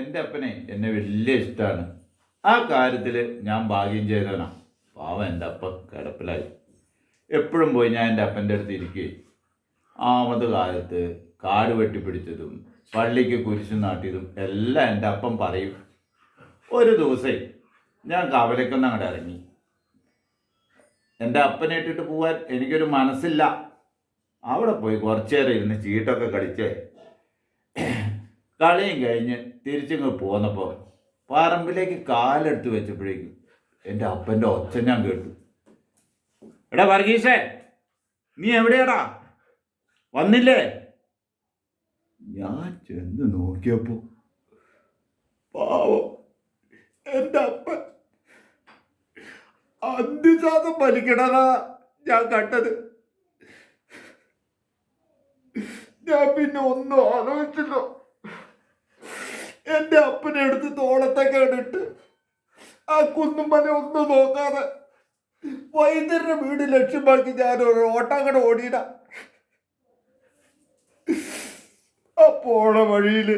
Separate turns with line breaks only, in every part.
എൻ്റെ അപ്പനെ എന്നെ വലിയ ഇഷ്ടമാണ്. ആ കാര്യത്തിൽ ഞാൻ ഭാഗ്യം ചെയ്തവനാ. പാവം എൻ്റെ അപ്പൻ കിടപ്പിലായി. എപ്പോഴും പോയി ഞാൻ എൻ്റെ അപ്പൻ്റെ അടുത്ത് ഇരിക്കുകയും ആമത് കാലത്ത് കാട് വെട്ടിപ്പിടിച്ചതും പള്ളിക്ക് കുരിശു നാട്ടിയതും എല്ലാം എൻ്റെ അപ്പം പറയും. ഒരു ദിവസമേ ഞാൻ കവലയ്ക്കൊന്ന് അങ്ങോട്ട് ഇറങ്ങി. എൻ്റെ അപ്പനെ ഇട്ടിട്ട് പോകാൻ എനിക്കൊരു മനസ്സില്ല. അവിടെ പോയി കുറച്ചേരം ഇരുന്ന് ചീട്ടൊക്കെ കളിച്ച് കളിയും കഴിഞ്ഞ് തിരിച്ചിങ്ങ് പോന്നപ്പോൾ പറമ്പിലേക്ക് കാലെടുത്ത് വെച്ചപ്പോഴേക്കും എൻ്റെ അപ്പൻ്റെ ഒച്ച ഞാൻ കേട്ടു. എടാ വർഗീസേ, നീ എവിടെയാടാ, വന്നില്ലേ? ഞാൻ ചെന്ന് നോക്കിയപ്പോ പാവം എൻ്റെ അപ്പൻ അന്ത്യശ്വാസം വലിക്കണതാ ഞാൻ കണ്ടത്. ഞാൻ പിന്നെ ഒന്നും ആലോചിച്ചില്ല. എൻ്റെ അപ്പനെ എടുത്ത് തോളത്തൊക്കെ ഇട്ട് ആ കുന്നുമല ഒന്നും നോക്കാതെ വൈദ്യരുടെ വീട് ലക്ഷ്യമാക്കി ഞാൻ ഒരു ഓട്ടങ്ങടെ ഓടിയിട. ആ പോണ വഴിയില്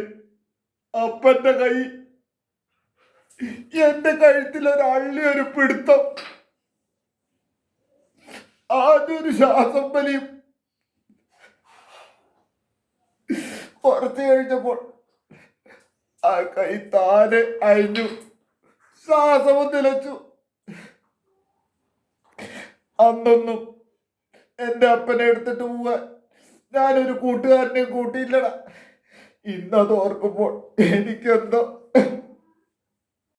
അപ്പന്റെ കൈ എന്റെ കഴുത്തിലൊരള്ളി ഒരു പിടുത്തം, ആദ്യൊരു ശ്വാസം വലിയും. കുറച്ച് കഴിഞ്ഞപ്പോൾ ആ കൈ താനെ അയഞ്ഞു, ശ്വാസവും നിലച്ചു. അന്നൊന്നും എൻ്റെ അപ്പനെ എടുത്തിട്ട് പോവാൻ ഞാനൊരു കൂട്ടുകാരനെ കൂട്ടിയില്ലടാ. ഇന്നത് ഓർക്കുമ്പോൾ എനിക്കെന്തോ